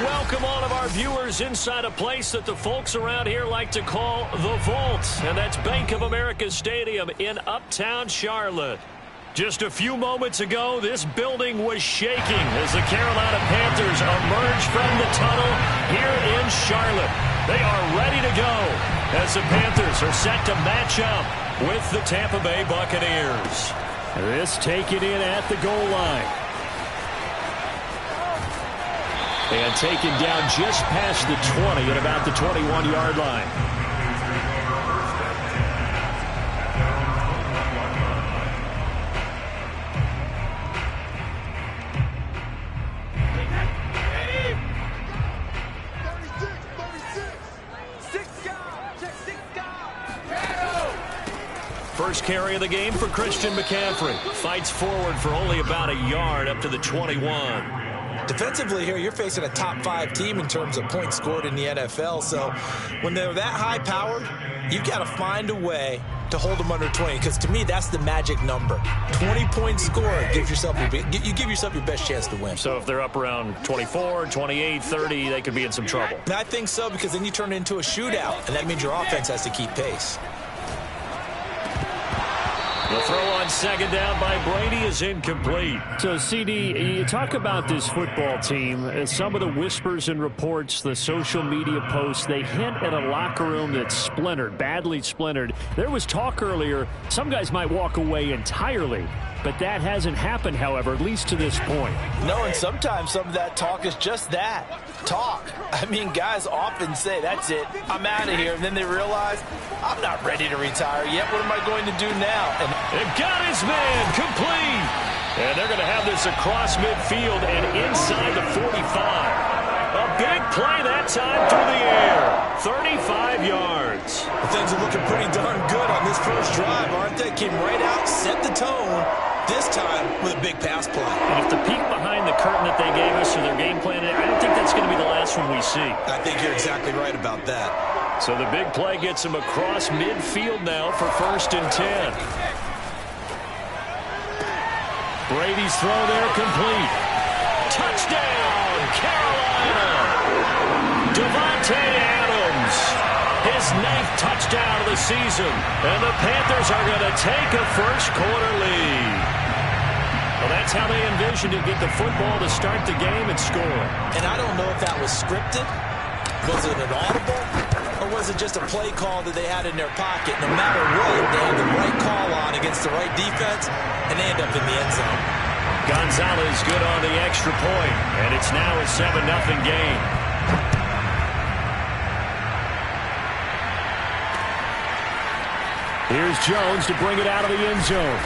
welcome all of our viewers inside a place that the folks around here like to call the Vault, and that's Bank of America Stadium in Uptown Charlotte. Just a few moments ago, this building was shaking as the Carolina Panthers emerged from the tunnel here in Charlotte. They are ready to go as the Panthers are set to match up with the Tampa Bay Buccaneers. This taken in at the goal line. And taken down just past the 20 at about the 21-yard line. First carry of the game for Christian McCaffrey. Fights forward for only about a yard up to the 21. Defensively here, you're facing a top 5 team in terms of points scored in the NFL. So when they're that high-powered, you've got to find a way to hold them under 20. Because to me, that's the magic number. 20-point score, you give yourself your best chance to win. So if they're up around 24, 28, 30, they could be in some trouble. And I think so, because then you turn it into a shootout, and that means your offense has to keep pace. The throw on second down by Brady is incomplete. So, CD, you talk about this football team. Some of the whispers and reports, the social media posts, they hint at a locker room that's splintered, badly splintered. There was talk earlier, some guys might walk away entirely. But that hasn't happened, however, at least to this point. No, and sometimes some of that talk is just that, talk. I mean, guys often say, that's it, I'm out of here. And then they realize, I'm not ready to retire yet. What am I going to do now? And they've got his man complete. And they're going to have this across midfield and inside the 45. A big play that time through the air. 35 yards. Things are looking pretty darn good on this first drive, aren't they? Came right out, set the tone, this time with a big pass play. And if the peek behind the curtain that they gave us or their game plan, I don't think that's going to be the last one we see. I think you're exactly right about that. So the big play gets them across midfield now for 1st and 10. Brady's throw there complete. Touchdown, Carolina! Devontae Adams, his 9th touchdown of the season, and the Panthers are going to take a first-quarter lead. Well, that's how they envisioned to get the football to start the game and score. And I don't know if that was scripted. Was it an audible? Or was it just a play call that they had in their pocket? No matter what, they had the right call on against the right defense, and they end up in the end zone. Gonzalez good on the extra point, and it's now a 7-0 game. Here's Jones to bring it out of the end zone.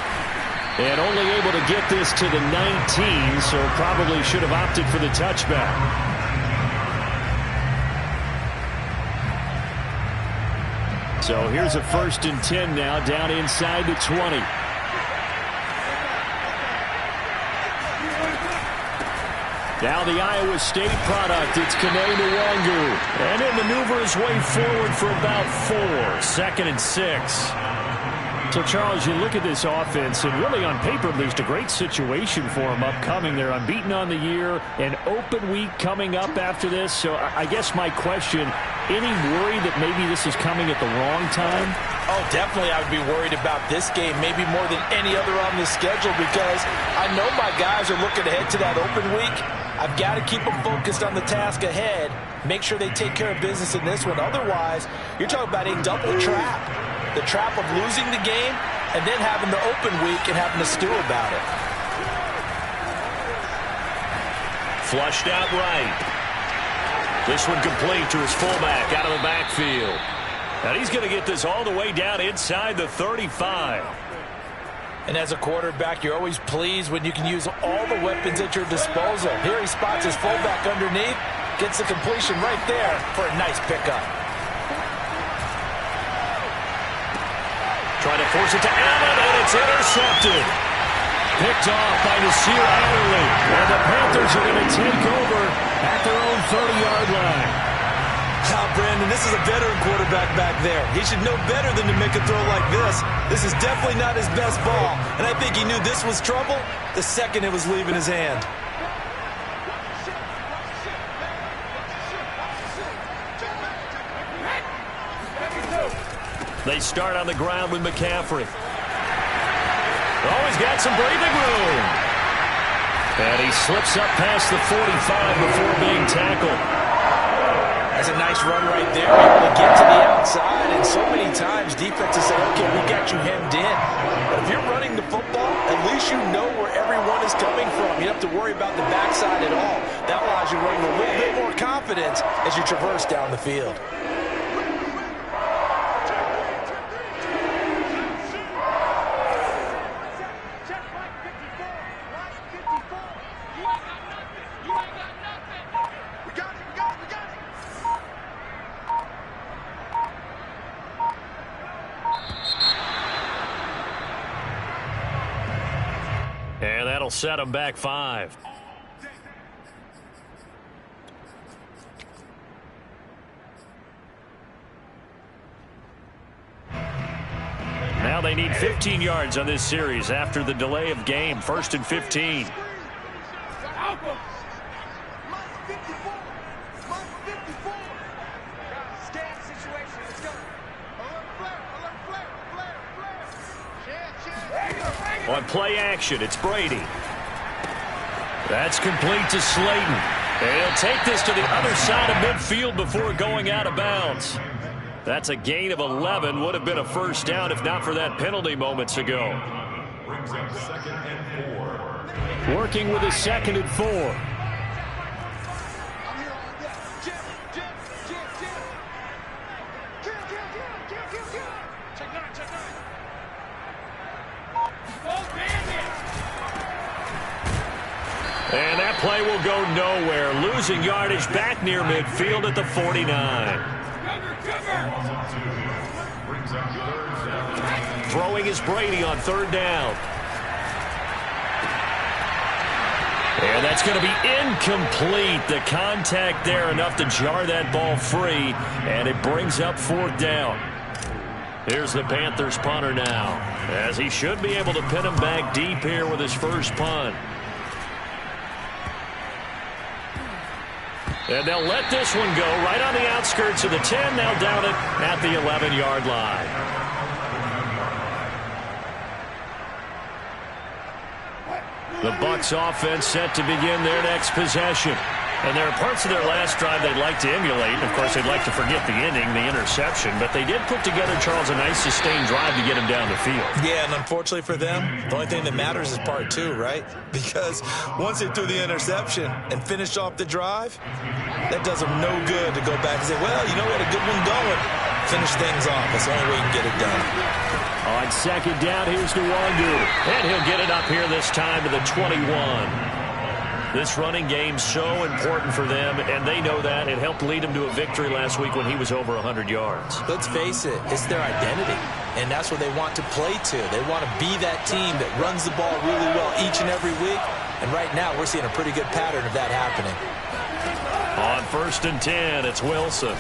And only able to get this to the 19, so probably should have opted for the touchback. So here's a 1st and 10 now, down inside the 20. Now the Iowa State product, it's Kene Nwangu. And he'll maneuver his way forward for about 4. 2nd and 6. So, Charles, you look at this offense, and really on paper, at least, a great situation for them upcoming. They're unbeaten on the year, an open week coming up after this. So I guess my question, any worry that maybe this is coming at the wrong time? Oh, definitely I would be worried about this game, maybe more than any other on the schedule, because I know my guys are looking ahead to that open week. I've got to keep them focused on the task ahead, make sure they take care of business in this one. Otherwise, you're talking about a double trap. The trap of losing the game and then having the open week and having to stew about it. Flushed out right. This one complete to his fullback out of the backfield. And he's going to get this all the way down inside the 35. And as a quarterback, you're always pleased when you can use all the weapons at your disposal. Here he spots his fullback underneath, gets the completion right there for a nice pickup. Trying to force it to Allen, and it's intercepted. Picked off by Nasir Adderley. And the Panthers are going to take over at their own 30-yard line. Brandon, this is a veteran quarterback back there. He should know better than to make a throw like this. This is definitely not his best ball, and I think he knew this was trouble the second it was leaving his hand. They start on the ground with McCaffrey. Oh, he's got some breathing room. And he slips up past the 45 before being tackled. That's a nice run right there, able to get to the outside. And so many times defenses say, okay, we got you hemmed in. But if you're running the football, at least you know where everyone is coming from. You don't have to worry about the backside at all. That allows you to run with a little bit more confidence as you traverse down the field. And that'll set them back 5. Now they need 15 yards on this series after the delay of game. 1st and 15. On play action, it's Brady. That's complete to Slayton. And he'll take this to the other side of midfield before going out of bounds. That's a gain of 11. Would have been a first down if not for that penalty moments ago. Brings up 2nd and 4. Working with a 2nd and 4. And that play will go nowhere. Losing yardage back near midfield at the 49. Throwing is Brady on 3rd down. And that's going to be incomplete. The contact there enough to jar that ball free. And it brings up 4th down. Here's the Panthers punter now, as he should be able to pin him back deep here with his first punt. And they'll let this one go right on the outskirts of the 10. They'll down it at the 11-yard line. The Bucs offense set to begin their next possession. And there are parts of their last drive they'd like to emulate. Of course, they'd like to forget the inning, the interception. But they did put together, Charles, a nice sustained drive to get him down the field. Yeah, and unfortunately for them, the only thing that matters is part 2, right? Because once they threw the interception and finished off the drive, that does them no good to go back and say, well, you know what, a good one going. Finish things off. That's the only way you can get it done. On 2nd down, here's Nwangu. And he'll get it up here this time to the 21. This running game's so important for them, and they know that. It helped lead them to a victory last week when he was over 100 yards. Let's face it, it's their identity, and that's what they want to play to. They want to be that team that runs the ball really well each and every week, and right now we're seeing a pretty good pattern of that happening. On 1st and 10, it's Wilson.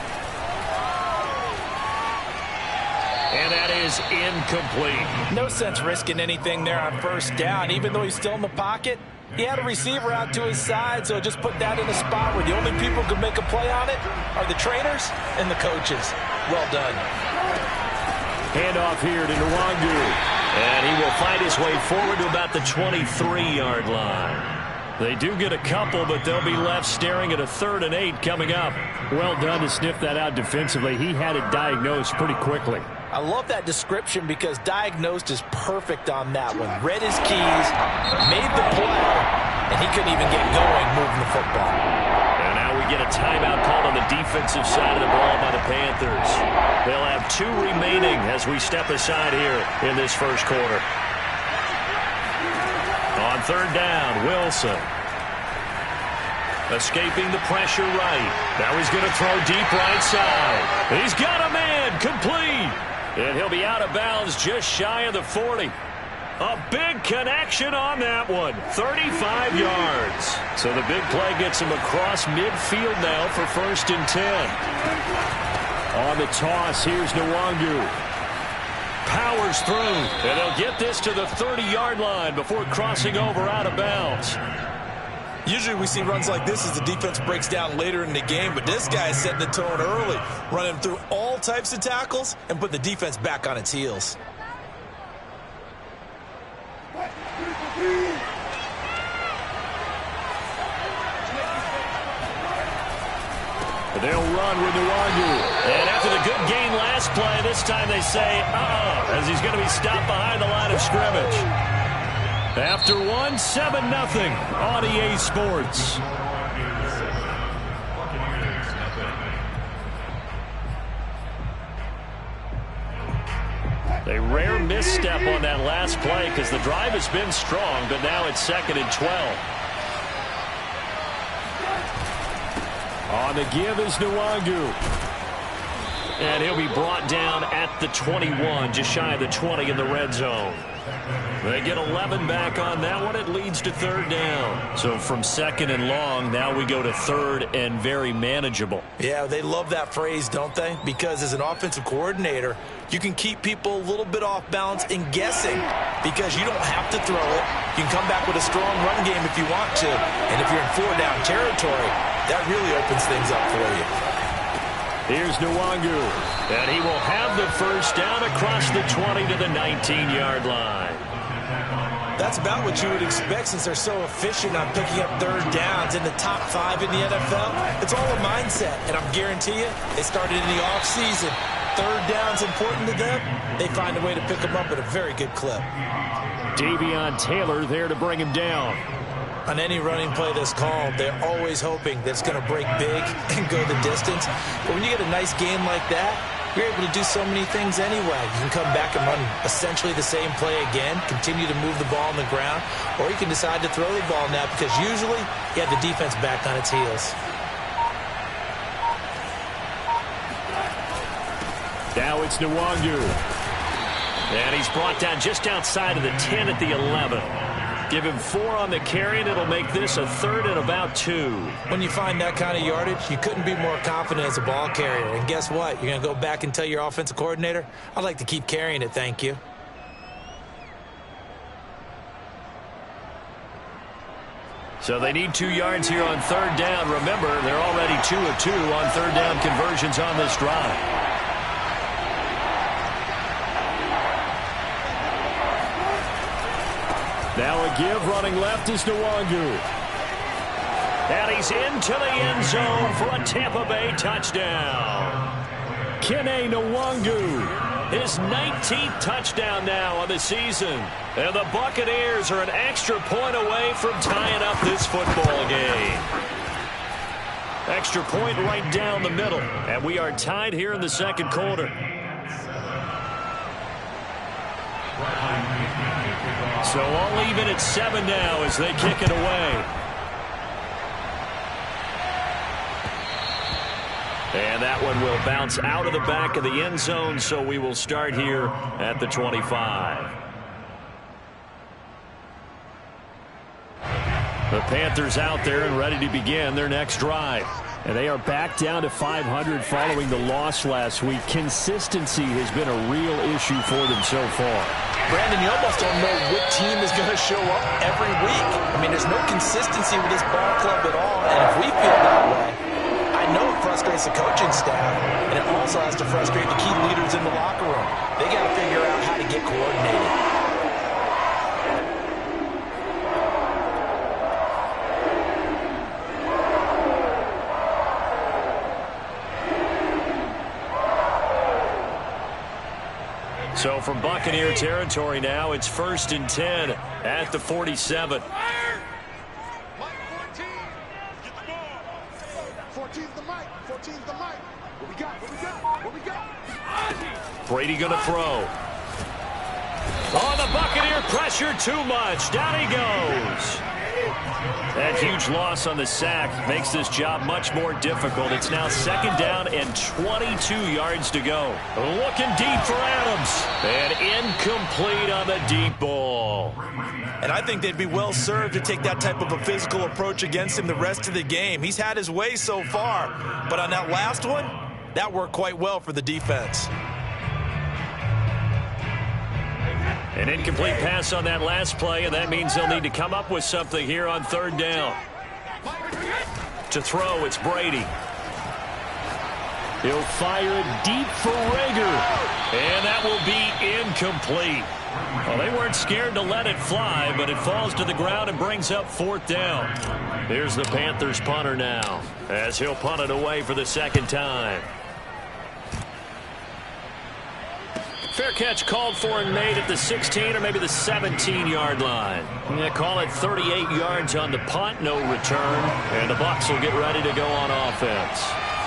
And that is incomplete. No sense risking anything there on 1st down, even though he's still in the pocket. He had a receiver out to his side, so just put that in a spot where the only people who can make a play on it are the trainers and the coaches. Well done. Handoff here to Nwangu. And he will find his way forward to about the 23-yard line. They do get a couple, but they'll be left staring at a 3rd and 8 coming up. Well done to sniff that out defensively. He had it diagnosed pretty quickly. I love that description because diagnosed is perfect on that one. Read his keys, made the play, and he couldn't even get going moving the football. And now we get a timeout called on the defensive side of the ball by the Panthers. They'll have 2 remaining as we step aside here in this first quarter. On 3rd down, Wilson. Escaping the pressure right. Now he's going to throw deep right side. He's got a man, complete. And he'll be out of bounds just shy of the 40. A big connection on that one. 35 yards. So the big play gets him across midfield now for 1st and 10. On the toss, here's Nwangu. Powers through, and they'll get this to the 30-yard line before crossing over out of bounds. Usually we see runs like this as the defense breaks down later in the game, but this guy is setting the tone early, running through all types of tackles and put the defense back on its heels. They'll run with Nwangu. And after the good gain last play, this time they say, as he's going to be stopped behind the line of scrimmage. After one, 7-0 on EA Sports. A rare misstep on that last play because the drive has been strong, but now it's 2nd and 12. On the give is Nwangu. And he'll be brought down at the 21, just shy of the 20 in the red zone. They get 11 back on that one. It leads to 3rd down. So from 2nd and long, now we go to 3rd and very manageable. Yeah, they love that phrase, don't they? Because as an offensive coordinator, you can keep people a little bit off balance and guessing because you don't have to throw it. You can come back with a strong run game if you want to. And if you're in 4-down territory, that really opens things up for you. Here's Nwangu, and he will have the 1st down across the 20 to the 19-yard line. That's about what you would expect since they're so efficient on picking up 3rd downs in the top 5 in the NFL. It's all a mindset, and I guarantee you, they started in the offseason. 3rd down's important to them. They find a way to pick them up at a very good clip. Davion Taylor there to bring him down. On any running play that's called, they're always hoping that it's going to break big and go the distance. But when you get a nice game like that, you're able to do so many things anyway. You can come back and run essentially the same play again, continue to move the ball on the ground, or you can decide to throw the ball now because usually you have the defense back on its heels. Now it's Nwangu. And he's brought down just outside of the 10 at the 11. Give him 4 on the carry, and it'll make this a 3rd and about 2. When you find that kind of yardage, you couldn't be more confident as a ball carrier. And guess what? You're going to go back and tell your offensive coordinator, I'd like to keep carrying it, thank you. So they need 2 yards here on 3rd down. Remember, they're already 2 of 2 on 3rd down conversions on this drive. Now a give running left is Nwangu. And he's into the end zone for a Tampa Bay touchdown. Kene Nwangu, his 19th touchdown now on the season. And the Buccaneers are an extra point away from tying up this football game. Extra point right down the middle. And we are tied here in the 2nd quarter. So all even at 7 now as they kick it away. And that one will bounce out of the back of the end zone, so we will start here at the 25. The Panthers out there and ready to begin their next drive. And they are back down to 500 following the loss last week. Consistency has been a real issue for them so far. Brandon, you almost don't know what team is going to show up every week. I mean, there's no consistency with this ball club at all, and if we feel that way, I know it frustrates the coaching staff, and it also has to frustrate the key leaders in the locker room. They got to figure out how to get coordinated. So from Buccaneer territory now, it's 1st and 10 at the 47. 14's the mic. 14's the mic. What we got? What we got? Brady going to throw. Oh, the Buccaneer pressure too much. Down he goes. That huge loss on the sack makes this job much more difficult. It's now 2nd down and 22 yards to go. Looking deep for Adams. And incomplete on the deep ball. And I think they'd be well served to take that type of a physical approach against him the rest of the game. He's had his way so far. But on that last one, that worked quite well for the defense. An incomplete pass on that last play, and that means they'll need to come up with something here on 3rd down. To throw, it's Brady. He'll fire it deep for Rager. And that will be incomplete. Well, they weren't scared to let it fly, but it falls to the ground and brings up 4th down. Here's the Panthers punter now, as he'll punt it away for the 2nd time. Fair catch called for and made at the 16 or maybe the 17-yard line. Yeah, call it 38 yards on the punt, no return. And the Bucs will get ready to go on offense.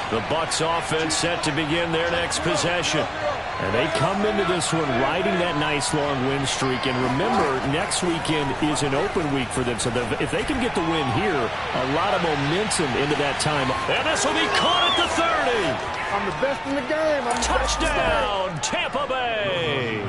The Bucs offense set to begin their next possession. And they come into this one riding that nice long win streak. And remember, next weekend is an open week for them. So if they can get the win here, a lot of momentum into that time. And this will be caught at the 30. I'm the best in the game. Touchdown, Tampa Bay.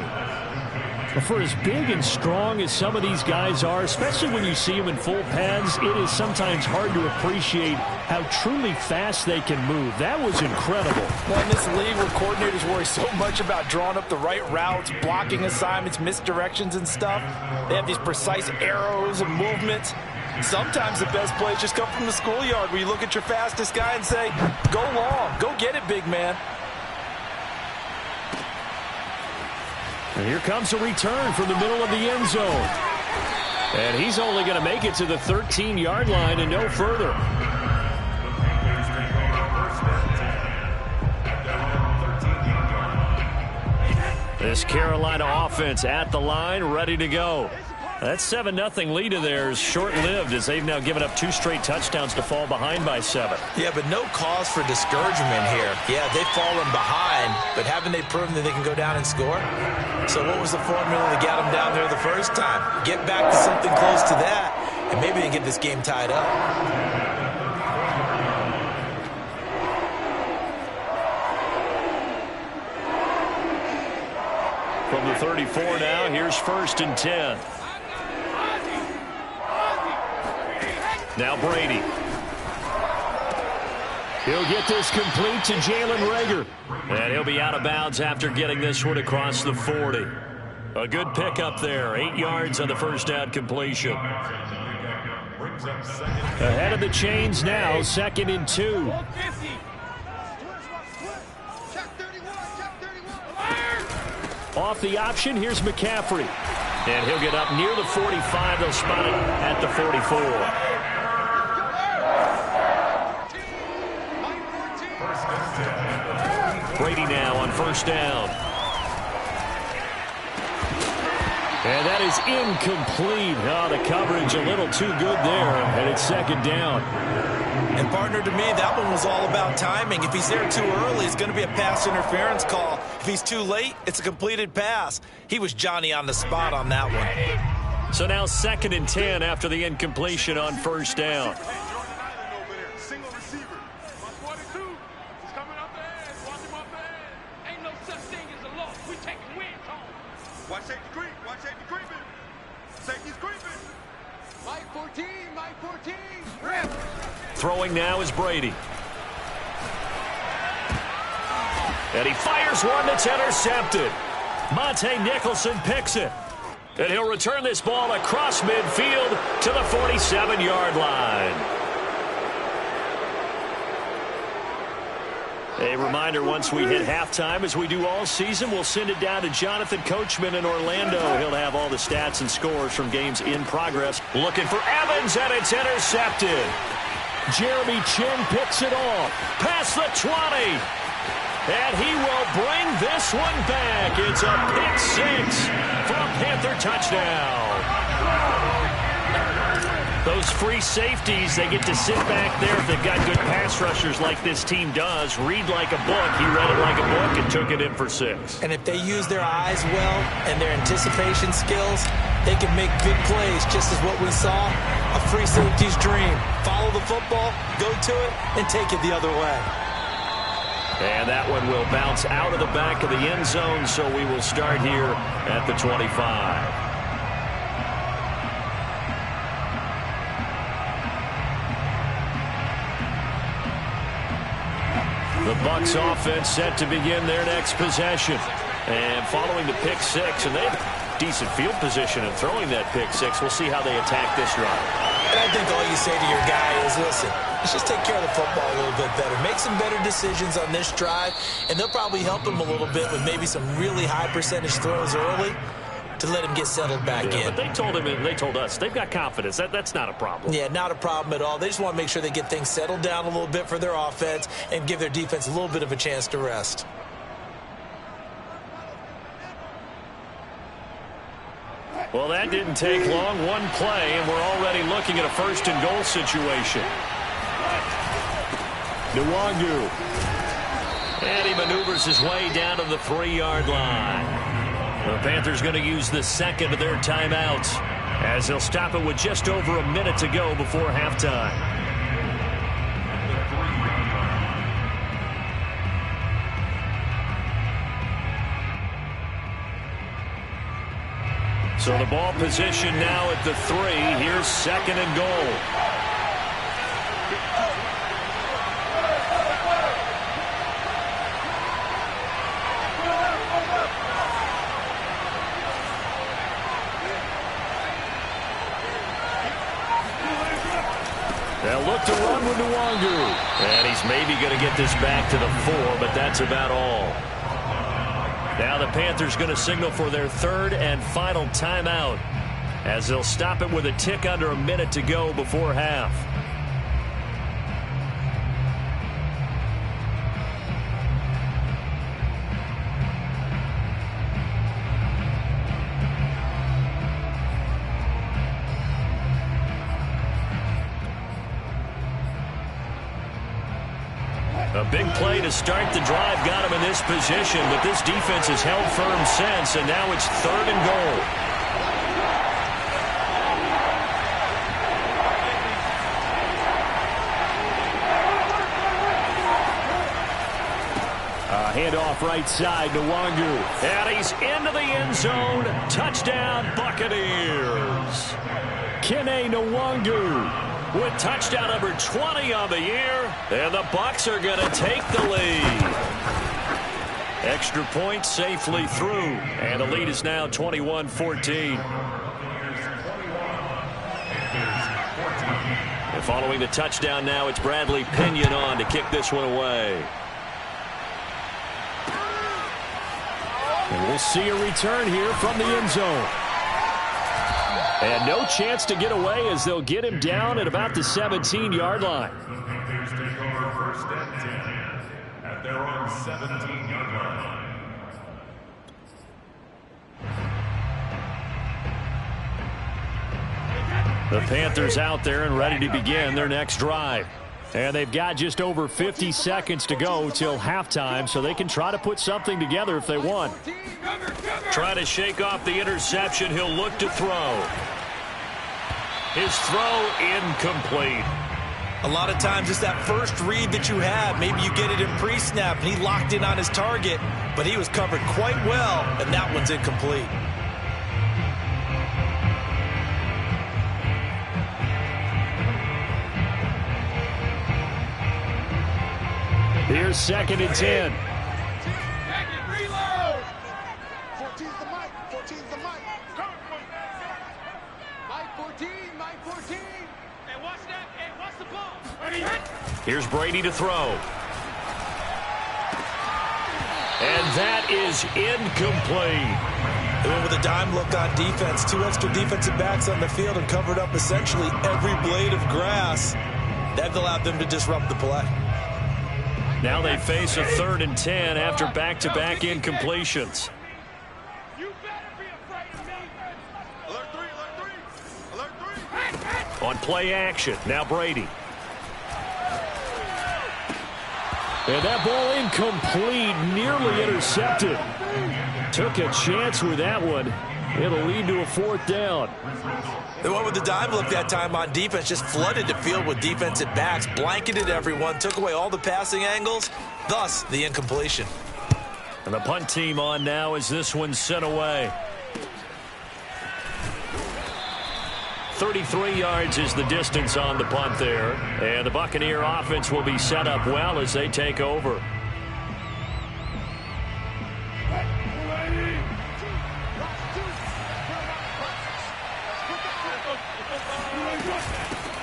For as big and strong as some of these guys are, especially when you see them in full pads, it is sometimes hard to appreciate how truly fast they can move. That was incredible. Well, in this league where coordinators worry so much about drawing up the right routes, blocking assignments, misdirections and stuff, they have these precise arrows and movements. Sometimes the best plays just come from the schoolyard where you look at your fastest guy and say, go long, go get it, big man. And here comes a return from the middle of the end zone. And he's only going to make it to the 13-yard line and no further. This Carolina offense at the line, ready to go. That 7-0 lead of theirs short-lived as they've now given up 2 straight touchdowns to fall behind by 7. Yeah, but no cause for discouragement here. Yeah, they've fallen behind, but haven't they proven that they can go down and score? So what was the formula that got them down there the first time? Get back to something close to that, and maybe they can get this game tied up. From the 34 now, here's 1st and 10. Now Brady. He'll get this complete to Jalen Rager. And he'll be out of bounds after getting this one across the 40. A good pickup there. 8 yards on the first down completion. Ahead of the chains now, 2nd and 2. Off the option, here's McCaffrey. And he'll get up near the 45. They'll spot it at the 44. Brady now on 1st down. And that is incomplete. Oh, the coverage a little too good there, and it's 2nd down. And, partner, to me, that one was all about timing. If he's there too early, it's going to be a pass interference call. If he's too late, it's a completed pass. He was Johnny on the spot on that one. So now 2nd and 10 after the incompletion on 1st down. Watch safety creep. Watch safety creeping. Safety's creeping. Mike 14. Mike 14. Rip. Throwing now is Brady. And he fires one that's intercepted. Monte Nicholson picks it. And he'll return this ball across midfield to the 47-yard line. A reminder, once we hit halftime, as we do all season, we'll send it down to Jonathan Coachman in Orlando. He'll have all the stats and scores from games in progress. Looking for Evans, and it's intercepted. Jeremy Chin picks it off. Past the 20. And he will bring this one back. It's a pick 6 for a Panther touchdown. Those free safeties, they get to sit back there if they've got good pass rushers like this team does. Read like a book. He read it like a book and took it in for 6. And if they use their eyes well and their anticipation skills, they can make big plays, just as what we saw. A free safety's dream. Follow the football, go to it, and take it the other way. And that one will bounce out of the back of the end zone, so we will start here at the 25. The Bucs offense set to begin their next possession. And following the pick 6, and they have decent field position in throwing that pick 6. We'll see how they attack this drive. And I think all you say to your guy is, listen, let's just take care of the football a little bit better. Make some better decisions on this drive, and they'll probably help him a little bit with maybe some really high percentage throws early to let him get settled back in. But they told him, and they told us, they've got confidence. That's not a problem. Yeah, not a problem at all. They just want to make sure they get things settled down a little bit for their offense and give their defense a little bit of a chance to rest. Well, that didn't take long. One play, and we're already looking at a first-and-goal situation. Nwangu. And he maneuvers his way down to the 3-yard line. The Panthers going to use the second of their timeouts as they'll stop it with just over a minute to go before halftime. So the ball position now at the 3. Here's second and goal. They'll look to run with Nwangu. And he's maybe going to get this back to the 4, but that's about all. Now the Panthers going to signal for their third and final timeout as they'll stop it with a tick under a minute to go before half. A big play to start the drive got him in this position, but this defense has held firm since, and now it's third and goal. Handoff right side to Nwangu. And he's into the end zone. Touchdown, Buccaneers. Kene Nwangu with touchdown number 20 on the year, and the Bucs are going to take the lead. Extra point safely through, and the lead is now 21-14. And following the touchdown now, it's Bradley Pinion on to kick this one away. And we'll see a return here from the end zone. And no chance to get away as they'll get him down at about the 17-yard line. Panthers take over first and 10 at their own 17-yard line. The Panthers out there and ready to begin their next drive. And they've got just over 50 seconds to go till halftime, so they can try to put something together if they want. Try to shake off the interception. He'll look to throw. His throw incomplete. A lot of times it's that first read that you have. Maybe you get it in pre-snap, and he locked in on his target, but he was covered quite well, and that one's incomplete. Here's second and 10. Reload. 14's the mic. 14's the mic. Mike 14. Mike 14. And watch that. And watch the ball. Here's Brady to throw. And that is incomplete. They went with a dime look on defense. 2 extra defensive backs on the field and covered up essentially every blade of grass. That allowed them to disrupt the play. Now they face a third and 10 after back-to-back incompletions. You better be afraid of me. Alert 3. Alert 3. Alert 3. On play action, now Brady. And that ball incomplete, nearly intercepted. Took a chance with that one. It'll lead to a fourth down. They went with the dime look that time on defense, just flooded the field with defensive backs, blanketed everyone, took away all the passing angles, thus the incompletion. And the punt team on now as this one's sent away. 33 yards is the distance on the punt there. And the Buccaneer offense will be set up well as they take over.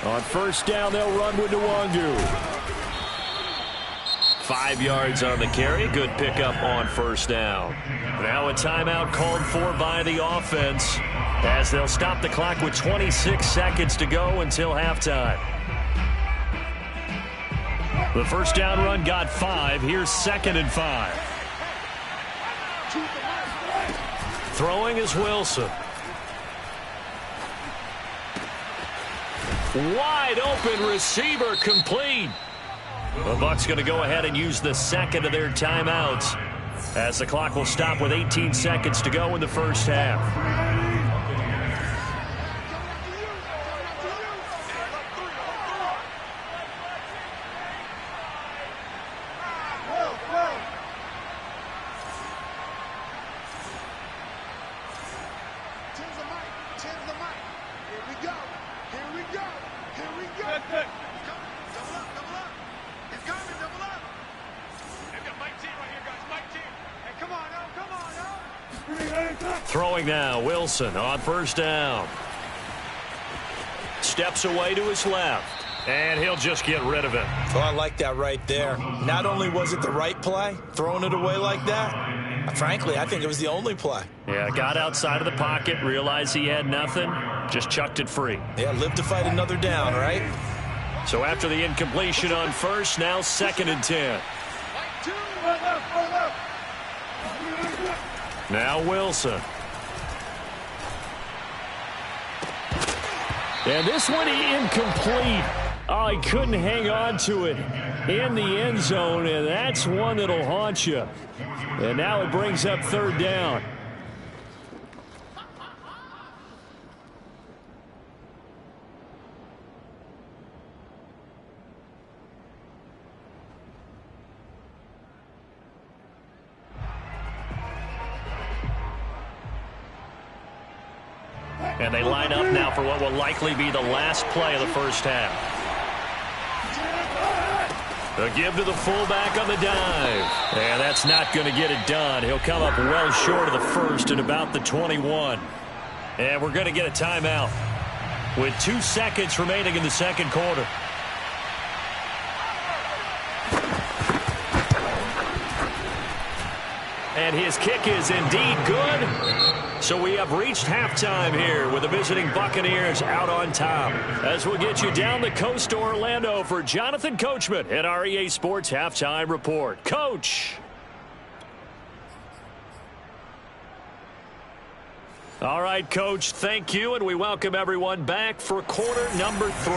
On first down, they'll run with Nwangu. 5 yards on the carry. Good pickup on first down. Now a timeout called for by the offense as they'll stop the clock with 26 seconds to go until halftime. The first down run got 5. Here's 2nd and 5. Throwing is Wilson. Wide open receiver complete. The Bucs going to go ahead and use the second of their timeouts as the clock will stop with 18 seconds to go in the first half. Throwing now, Wilson on first down. Steps away to his left, and he'll just get rid of it. Oh, I like that right there. Not only was it the right play, throwing it away like that, frankly, I think it was the only play. Yeah, got outside of the pocket, realized he had nothing, just chucked it free. Yeah, live to fight another down, right? So after the incompletion on first, now 2nd and 10. Now Wilson. And this one incomplete. Oh, he couldn't hang on to it in the end zone, and that's one that'll haunt you. And now it brings up 3rd down. And they line up now for what will likely be the last play of the first half. A give to the fullback on the dive. And that's not going to get it done. He'll come up well short of the first at about the 21. And we're going to get a timeout with 2 seconds remaining in the second quarter. And his kick is indeed good. So we have reached halftime here with the visiting Buccaneers out on top. As we'll get you down the coast to Orlando for Jonathan Coachman at our EA Sports Halftime Report. Coach. All right, Coach, thank you, and we welcome everyone back for quarter number 3.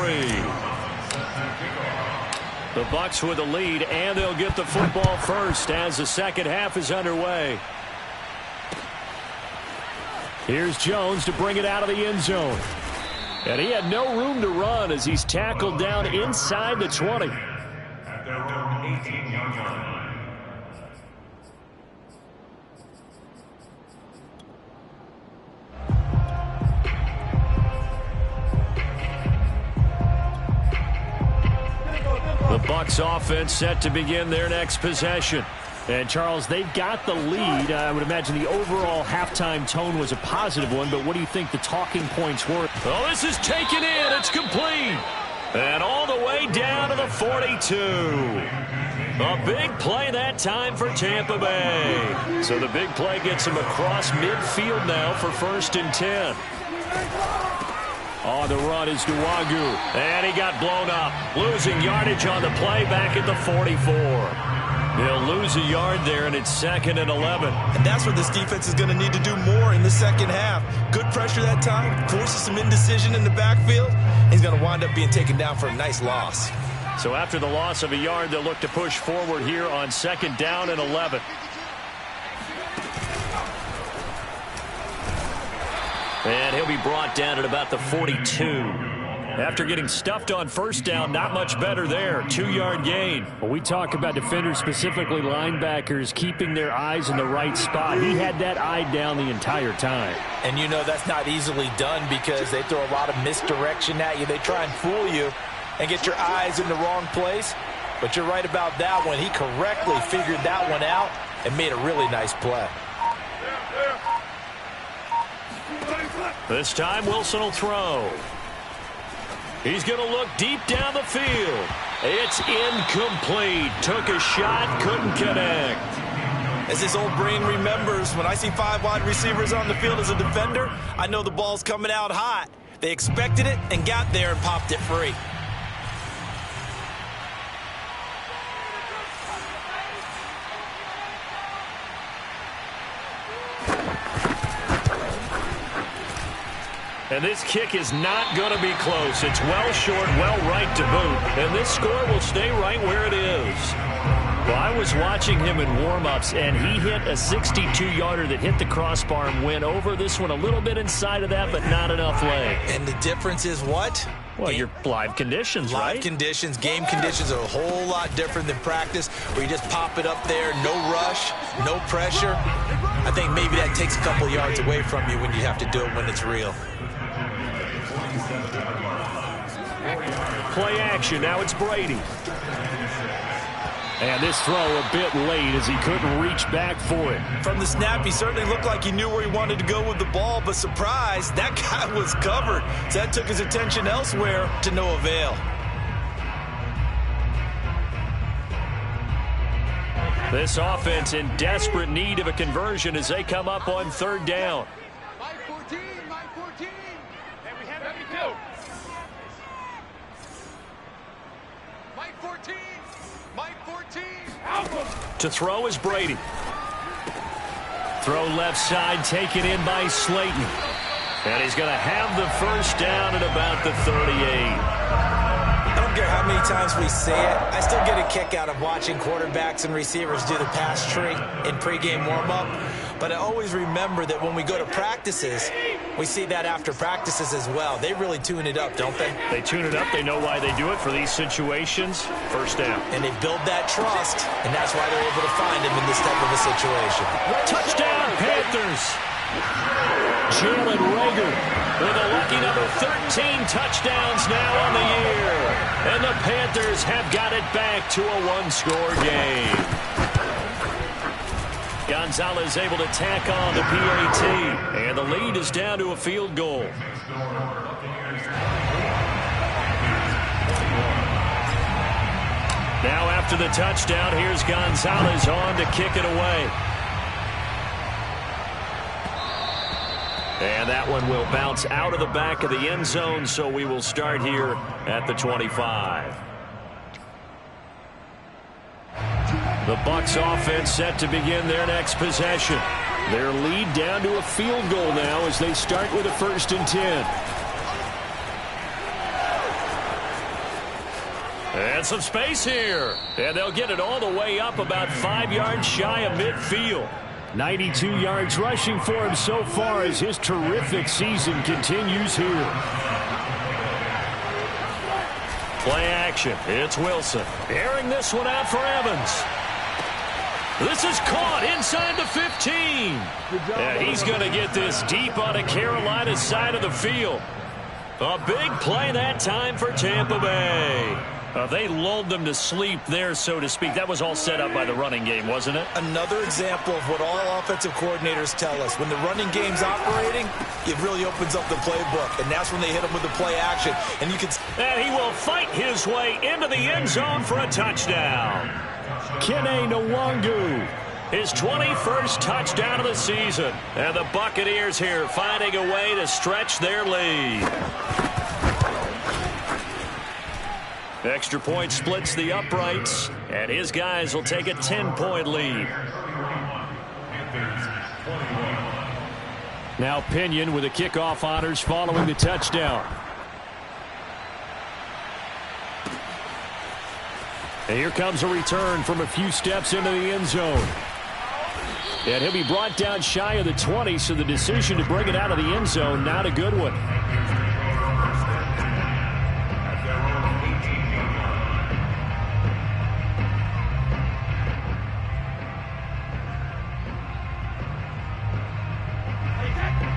The Bucs with the lead, and they'll get the football first as the second half is underway. Here's Jones to bring it out of the end zone. And he had no room to run as he's tackled down inside the 20. At their own 18-yard line. The Bucs offense set to begin their next possession. And, Charles, they've got the lead. I would imagine the overall halftime tone was a positive one, but what do you think the talking points were? Oh, this is taken in. It's complete. And all the way down to the 42. A big play that time for Tampa Bay. So the big play gets him across midfield now for 1st and 10. On the run is Nwangu. And he got blown up. Losing yardage on the play back at the 44. He'll lose a yard there, and it's 2nd and 11. And that's what this defense is going to need to do more in the second half. Good pressure that time, forces some indecision in the backfield. He's going to wind up being taken down for a nice loss. So after the loss of a yard, they'll look to push forward here on 2nd down and 11. And he'll be brought down at about the 42. After getting stuffed on first down, not much better there. 2-yard gain. Well, we talk about defenders, specifically linebackers, keeping their eyes in the right spot. He had that eye down the entire time. And you know that's not easily done because they throw a lot of misdirection at you. They try and fool you and get your eyes in the wrong place. But you're right about that one. He correctly figured that one out and made a really nice play. This time, Wilson will throw. He's going to look deep down the field. It's incomplete. Took a shot, couldn't connect. As his old brain remembers, when I see 5 wide receivers on the field as a defender, I know the ball's coming out hot. They expected it and got there and popped it free. And this kick is not going to be close. It's well short, well right to boot. And this score will stay right where it is. Well, I was watching him in warm-ups, and he hit a 62-yarder that hit the crossbar and went over. This one a little bit inside of that, but not enough leg. And the difference is what? Well, your live conditions, right? Live conditions, game conditions are a whole lot different than practice, where you just pop it up there, no rush, no pressure. I think maybe that takes a couple yards away from you when you have to do it when it's real. Play action. Now it's Brady. And this throw a bit late as he couldn't reach back for it. From the snap, he certainly looked like he knew where he wanted to go with the ball, but surprise, that guy was covered. So that took his attention elsewhere to no avail. This offense in desperate need of a conversion as they come up on 3rd down. Mike 14, Mike 14. And we have it go. Mike 14, Mike 14. To throw is Brady. Throw left side, taken in by Slayton. And he's going to have the first down at about the 38. I don't care how many times we say it, I still get a kick out of watching quarterbacks and receivers do the pass tree in pregame warm-up. But I always remember that when we go to practices, we see that after practices as well. They really tune it up, don't they? They tune it up. They know why they do it for these situations. First down. And they build that trust, and that's why they're able to find him in this type of a situation. Touchdown, Panthers. Jalen Reagor with a lucky number 13 touchdowns now on the year. And the Panthers have got it back to a one-score game. Gonzalez able to tack on the PAT. And the lead is down to a field goal. Now after the touchdown, here's Gonzalez on to kick it away. And that one will bounce out of the back of the end zone, so we will start here at the 25. The Bucs offense set to begin their next possession. Their lead down to a field goal now as they start with a 1st and 10. And some space here. And they'll get it all the way up about 5 yards shy of midfield. 92 yards rushing for him so far as his terrific season continues here. Play action. It's Wilson. Airing this one out for Evans. This is caught inside the 15. And he's going to get this deep on the Carolina side of the field. A big play that time for Tampa Bay. They lulled them to sleep there, so to speak. That was all set up by the running game, wasn't it? Another example of what all offensive coordinators tell us. When the running game's operating, it really opens up the playbook. And that's when they hit him with the play action. And you can... And he will fight his way into the end zone for a touchdown. Kene Nwangu, his 21st touchdown of the season. And the Buccaneers here finding a way to stretch their lead. Extra point splits the uprights, and his guys will take a 10-point lead. Now Pinion with the kickoff honors following the touchdown. And here comes a return from a few steps into the end zone. And he'll be brought down shy of the 20, so the decision to bring it out of the end zone, not a good one.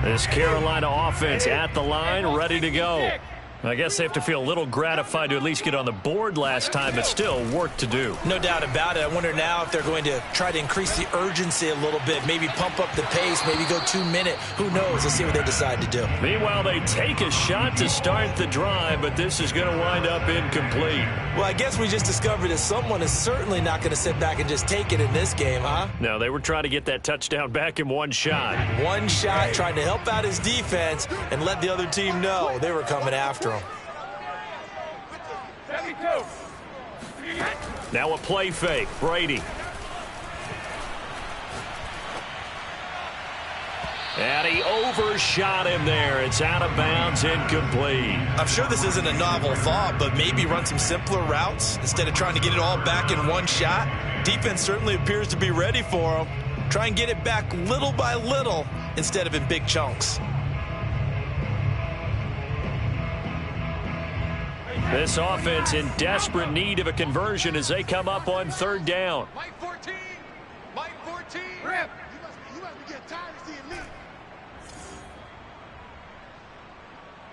This Carolina offense at the line, ready to go. I guess they have to feel a little gratified to at least get on the board last time, but still work to do. No doubt about it. I wonder now if they're going to try to increase the urgency a little bit, maybe pump up the pace, maybe go 2 minute. Who knows? Let's see what they decide to do. Meanwhile, they take a shot to start the drive, but this is going to wind up incomplete. Well, I guess we just discovered that someone is certainly not going to sit back and just take it in this game, huh? No, they were trying to get that touchdown back in one shot. One shot, trying to help out his defense and let the other team know they were coming after him. Now a play fake. Brady. And he overshot him there. It's out of bounds, incomplete. I'm sure this isn't a novel thought, but maybe run some simpler routes instead of trying to get it all back in one shot. Defense certainly appears to be ready for him. Try and get it back little by little instead of in big chunks. This offense in desperate need of a conversion as they come up on third down. Mike 14. Mike 14. Rip. You must be getting tired of seeing me.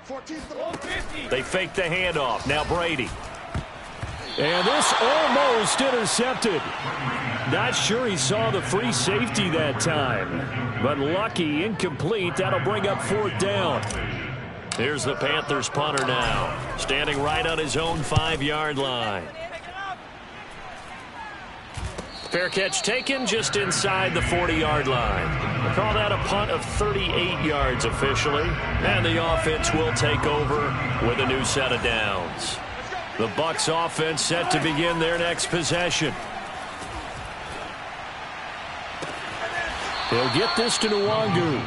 14's the ball. 50. They fake the handoff. Now Brady. And this almost intercepted. Not sure he saw the free safety that time. But lucky, incomplete. That'll bring up fourth down. Here's the Panthers punter now, standing right on his own 5-yard line. Fair catch taken just inside the 40-yard line. We'll call that a punt of 38 yards officially, and the offense will take over with a new set of downs. The Bucs offense set to begin their next possession. He'll get this to Nwangu.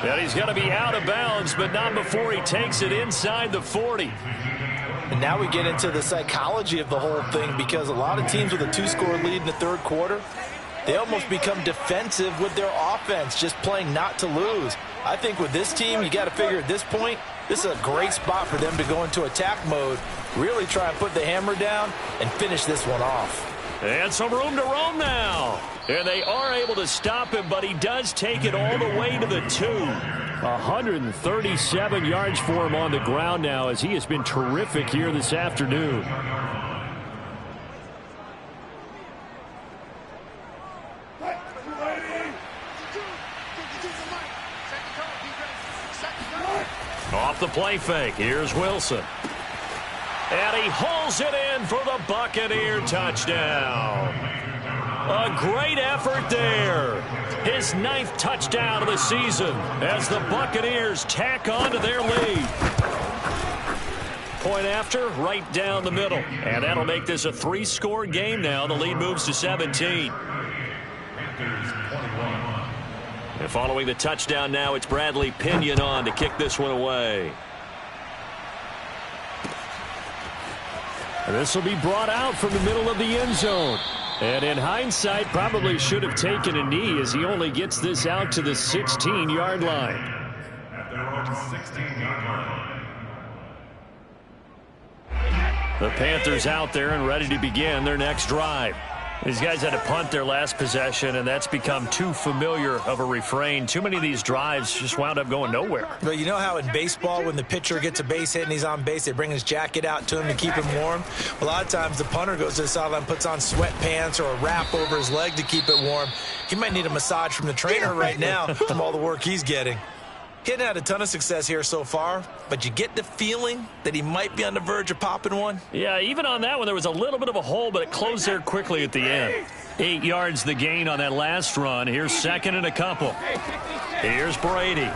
And he's going to be out of bounds, but not before he takes it inside the 40. And now we get into the psychology of the whole thing, because a lot of teams with a 2-score lead in the third quarter, they almost become defensive with their offense, just playing not to lose. I think with this team, you got to figure at this point, this is a great spot for them to go into attack mode, really try and put the hammer down and finish this one off. And some room to roam now. And they are able to stop him, but he does take it all the way to the 2. 137 yards for him on the ground now, as he has been terrific here this afternoon. Off the play fake. Here's Wilson. And he hauls it in for the Buccaneer touchdown. A great effort there. His 9th touchdown of the season as the Buccaneers tack on to their lead. Point after, right down the middle. And that'll make this a 3-score game now. The lead moves to 17. And following the touchdown now, it's Bradley Pinion on to kick this one away. And this will be brought out from the middle of the end zone. And in hindsight, probably should have taken a knee, as he only gets this out to the 16-yard line. At their own 16-yard line. The Panthers out there and ready to begin their next drive. These guys had to punt their last possession, and that's become too familiar of a refrain. Too many of these drives just wound up going nowhere. But you know how in baseball, when the pitcher gets a base hit and he's on base, they bring his jacket out to him to keep him warm? A lot of times the punter goes to the sideline, puts on sweatpants or a wrap over his leg to keep it warm. He might need a massage from the trainer right now from all the work he's getting. He hadn't had a ton of success here so far, but you get the feeling that he might be on the verge of popping one. Yeah, even on that one, there was a little bit of a hole, but it closed there quickly at the end. 8 yards the gain on that last run. Here's second and a couple. Here's Brady.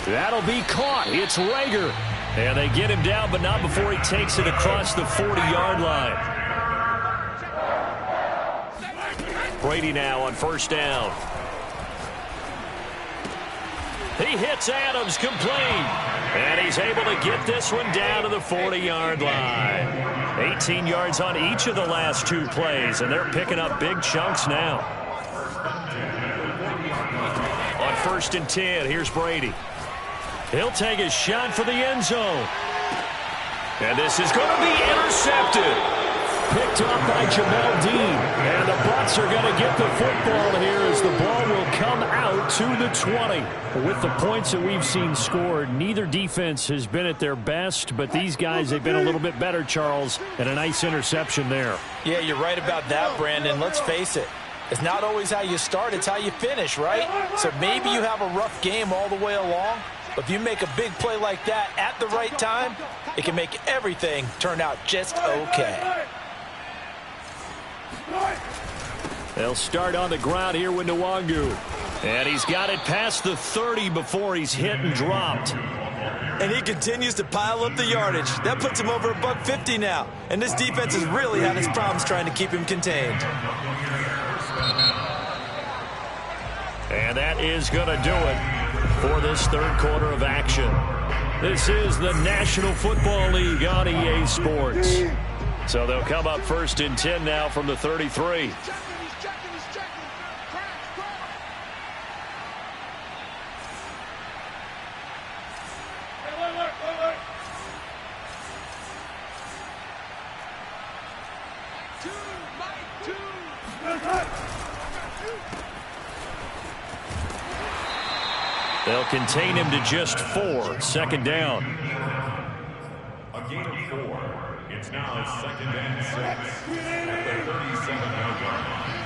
That'll be caught. It's Rager. And they get him down, but not before he takes it across the 40-yard line. Brady now on first down. He hits Adams complete. And he's able to get this one down to the 40-yard line. 18 yards on each of the last 2 plays, and they're picking up big chunks now. On first and 10, here's Brady. He'll take a shot for the end zone. And this is going to be intercepted. picked off by Jamel Dean. And the Bucs are going to get the football here as the ball will come out to the 20. With the points that we've seen scored, neither defense has been at their best, but these guys, they've been a little bit better, Charles, and a nice interception there. Yeah, you're right about that, Brandon. Let's face it. It's not always how you start, it's how you finish, right? So maybe you have a rough game all the way along, but if you make a big play like that at the right time, it can make everything turn out just okay. They'll start on the ground here with Nwangu. And he's got it past the 30 before he's hit and dropped. And he continues to pile up the yardage. That puts him over $150 now. And this defense has really had its problems trying to keep him contained. And that is going to do it for this third quarter of action. This is the National Football League on EA Sports. So they'll come up first and 10 now from the 33. They'll contain him to just 4. Second down. A gain of 4. It's now second and 6 at the 37-yard line.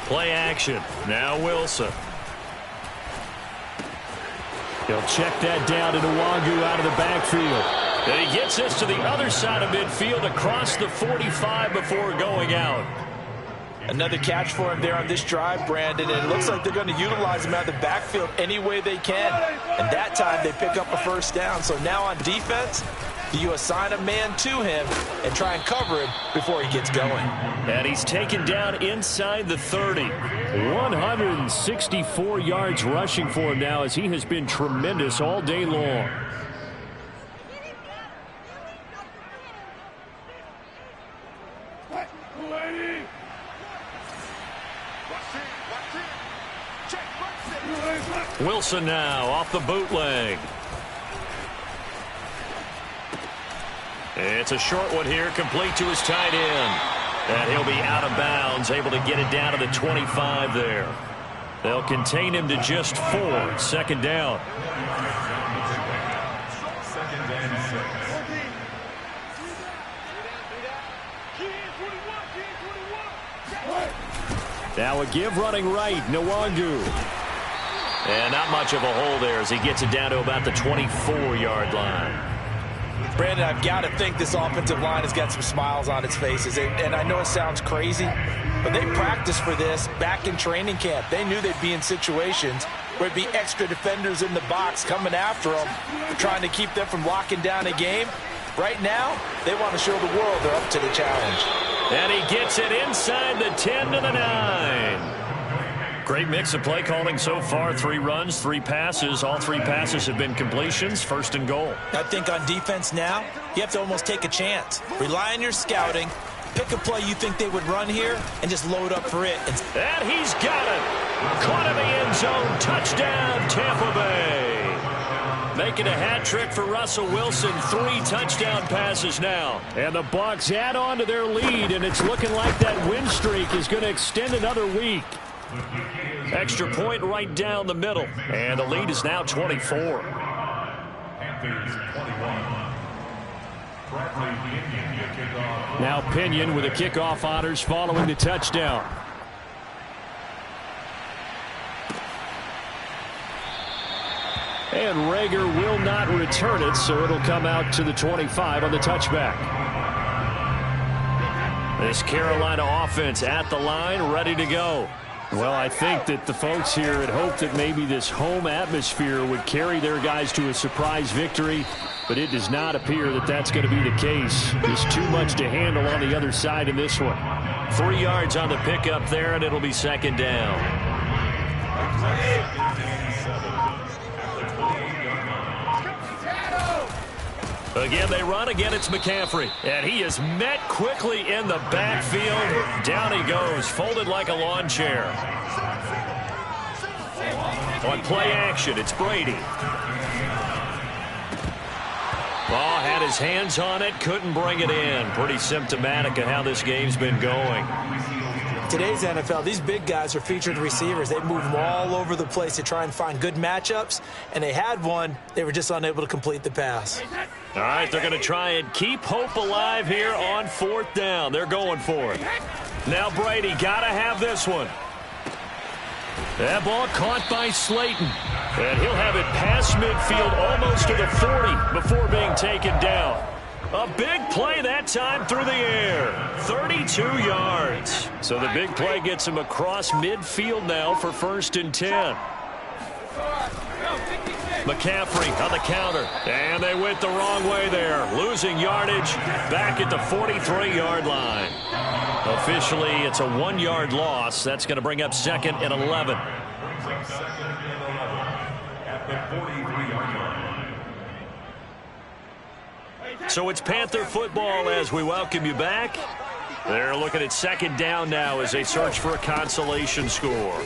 Play action. Now Wilson. He'll check that down to Nwangu out of the backfield. And he gets this to the other side of midfield across the 45 before going out. Another catch for him there on this drive, Brandon, and it looks like they're going to utilize him out of the backfield any way they can. And that time they pick up a first down. So now on defense, do you assign a man to him and try and cover him before he gets going? And he's taken down inside the 30. 164 yards rushing for him now as he has been tremendous all day long. Wilson now off the bootleg. It's a short one here, complete to his tight end. And he'll be out of bounds, able to get it down to the 25 there. They'll contain him to just 4. Second down. Second and 6. Now a give running right, Nwangu. And not much of a hole there as he gets it down to about the 24-yard line. Brandon, I've got to think this offensive line has got some smiles on its faces. And I know it sounds crazy, but they practiced for this back in training camp. They knew they'd be in situations where it'd be extra defenders in the box coming after them, trying to keep them from locking down a game. Right now, they want to show the world they're up to the challenge. And he gets it inside the 10 to the 9. Great mix of play calling so far. 3 runs, 3 passes. All 3 passes have been completions. First and goal. I think on defense now, you have to almost take a chance. Rely on your scouting. Pick a play you think they would run here and just load up for it. And he's got it. Caught in the end zone. Touchdown, Tampa Bay. Making a hat trick for Russell Wilson. 3 touchdown passes now. And the Bucs add on to their lead, and it's looking like that win streak is going to extend another week. Extra point right down the middle. And the lead is now 24. Panthers 21. Now Pinion with a kickoff honors following the touchdown. And Rager will not return it, so it'll come out to the 25 on the touchback. This Carolina offense at the line, ready to go. Well, I think that the folks here had hoped that maybe this home atmosphere would carry their guys to a surprise victory, but it does not appear that that's going to be the case. There's too much to handle on the other side in this one. 3 yards on the pickup there, and it'll be second down. Again, they run. Again, it's McCaffrey. And he is met quickly in the backfield. Down he goes, folded like a lawn chair. On play action, it's Brady. Oh, had his hands on it, couldn't bring it in. Pretty symptomatic of how this game's been going. Today's NFL, these big guys are featured receivers. They move them all over the place to try and find good matchups, and they had one. They were just unable to complete the pass. All right, they're going to try and keep hope alive here on 4th down. They're going for it. Now Brady got to have this one. That ball caught by Slayton. And he'll have it past midfield almost to the 40 before being taken down. A big play that time through the air. 32 yards. So the big play gets him across midfield now for 1st and 10. McCaffrey on the counter. And they went the wrong way there. Losing yardage back at the 43-yard line. Officially, it's a 1-yard loss. That's going to bring up 2nd and 11. So it's Panther football as we welcome you back. They're looking at 2nd down now as they search for a consolation score.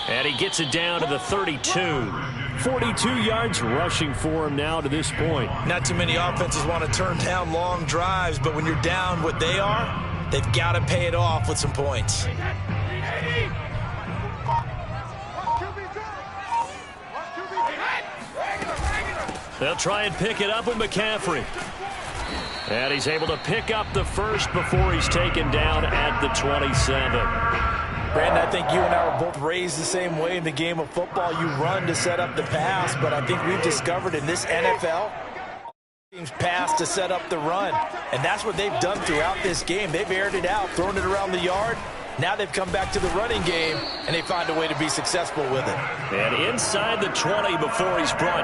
And he gets it down to the 32. 42 yards rushing for him now to this point. Not too many offenses want to turn down long drives, but when you're down what they are, they've got to pay it off with some points. They'll try and pick it up with McCaffrey. And he's able to pick up the first before he's taken down at the 27. Brandon, I think you and I were both raised the same way in the game of football. You run to set up the pass, but I think we've discovered in this NFL, teams pass to set up the run. And that's what they've done throughout this game. They've aired it out, thrown it around the yard. Now they've come back to the running game, and they find a way to be successful with it. And inside the 20 before he's brought